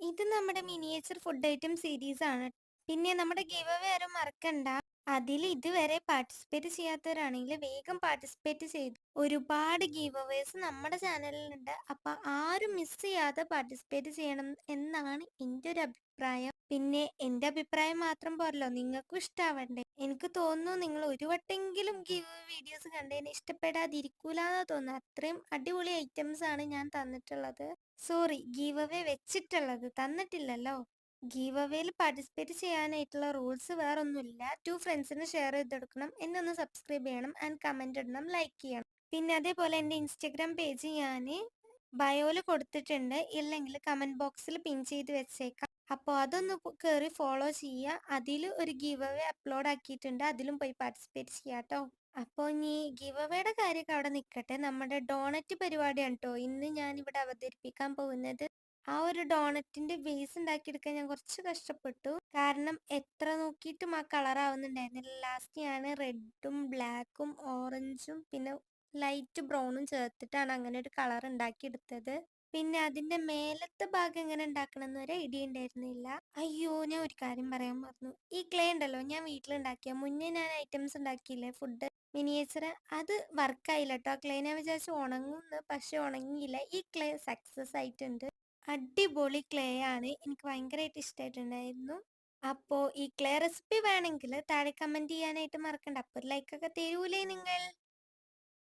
ഇത് നമ്മുടെ miniature food item series ആണ്. പിന്നെ നമ്മുടെ ഗിവ് അവേ ആരും മറക്കണ്ട. അതിൽ ഇതുവരെ പാർട്ടിസിപ്പേറ്റ് ചെയ്യാത്തവരാണെങ്കിൽ വേഗം പാർട്ടിസിപ്പേറ്റ് ചെയ്തു. ഒരുപാട് ഗിവ് അവേസ് നമ്മുടെ ചാനലിലുണ്ട്. അപ്പൊ ആരും മിസ് ചെയ്യാതെ പാർട്ടിസിപ്പേറ്റ് ചെയ്യണം എന്നാണ് എൻ്റെ ഒരു അഭിപ്രായം. പിന്നെ എൻ്റെ അഭിപ്രായം മാത്രം പോരല്ലോ, നിങ്ങൾക്കും ഇഷ്ടാവണ്ടേ? എനിക്ക് തോന്നുന്നു നിങ്ങൾ ഒരു വട്ടെങ്കിലും ഗിവ് വീഡിയോസ് കണ്ടതിന് ഇഷ്ടപ്പെടാതിരിക്കൂലെന്നാ തോന്നുന്നത്. അത്രയും അടിപൊളി ഐറ്റംസ് ആണ് ഞാൻ തന്നിട്ടുള്ളത്. സോറി, ഗീവ് അവേ വെച്ചിട്ടുള്ളത്, തന്നിട്ടില്ലല്ലോ. ഗീവ് അവേയിൽ പാർട്ടിസിപ്പേറ്റ് ചെയ്യാനായിട്ടുള്ള റൂൾസ് വേറൊന്നുമില്ല. 2 ഫ്രണ്ട്സിന് ഷെയർ ചെയ്തെടുക്കണം, എന്നെ ഒന്ന് സബ്സ്ക്രൈബ് ചെയ്യണം ആൻഡ് കമൻറ്റ് ഇടണം, ലൈക്ക് ചെയ്യണം. പിന്നെ അതേപോലെ എൻ്റെ ഇൻസ്റ്റഗ്രാം പേജ് ഞാൻ ബയോയിൽ കൊടുത്തിട്ടുണ്ട്, ഇല്ലെങ്കിൽ കമൻറ്റ് ബോക്സിൽ പിൻ ചെയ്ത് വെച്ചേക്കാം. അപ്പോൾ അതൊന്ന് കയറി ഫോളോ ചെയ്യുക. അതിൽ ഒരു ഗീവ് അവേ അപ്ലോഡ് ആക്കിയിട്ടുണ്ട്, അതിലും പോയി പാർട്ടിസിപ്പേറ്റ് ചെയ്യാം കേട്ടോ. അപ്പോൾ ഇനി ഗിവ് അവേയുടെ കാര്യമൊക്കെ അവിടെ നിൽക്കട്ടെ. നമ്മുടെ ഡോണറ്റ് പരിപാടിയാണ് കേട്ടോ ഇന്ന് ഞാൻ ഇവിടെ അവതരിപ്പിക്കാൻ പോകുന്നത്. ആ ഒരു ഡോണറ്റിന്റെ ബേസ് ഉണ്ടാക്കിയെടുക്കാൻ ഞാൻ കുറച്ച് കഷ്ടപ്പെട്ടു. കാരണം എത്ര നോക്കിയിട്ടും ആ കളർ ആവുന്നുണ്ടായിരുന്നില്ല. ലാസ്റ്റ് ഞാൻ റെഡും ബ്ലാക്കും ഓറഞ്ചും പിന്നെ ലൈറ്റ് ബ്രൗണും ചേർത്തിട്ടാണ് അങ്ങനെ ഒരു കളർ ഉണ്ടാക്കിയെടുത്തത്. പിന്നെ അതിന്റെ മേലത്തെ ഭാഗം എങ്ങനെ ഉണ്ടാക്കണമെന്ന് ഒരു ഐഡിയ ഉണ്ടായിരുന്നില്ല. അയ്യോ, ഞാൻ ഒരു കാര്യം പറയാൻ മറന്നു. ഈ ക്ലേ ഉണ്ടല്ലോ, ഞാൻ വീട്ടിലുണ്ടാക്കിയ മുന്നേ ഞാൻ ഐറ്റംസ് ഉണ്ടാക്കിയില്ലേ ഫുഡ് മിനിയേച്ചർ, അത് വർക്കായില്ല കേട്ടോ. ആ ക്ലേ ഞാൻ വിചാരിച്ചു ഉണങ്ങുന്നു, പക്ഷെ ഉണങ്ങിയില്ല. ഈ ക്ലേ സക്സസ് ആയിട്ടുണ്ട്. അടിപൊളി ക്ലേ ആണ്, എനിക്ക് ഭയങ്കരമായിട്ട് ഇഷ്ടമായിട്ടുണ്ടായിരുന്നു. അപ്പോൾ ഈ ക്ലേ റെസിപ്പി വേണമെങ്കിൽ താഴെ കമൻറ്റ് ചെയ്യാനായിട്ട് മറക്കണ്ട. അപ്പോൾ ഒരു ലൈക്കൊക്കെ തരൂലേ നിങ്ങൾ?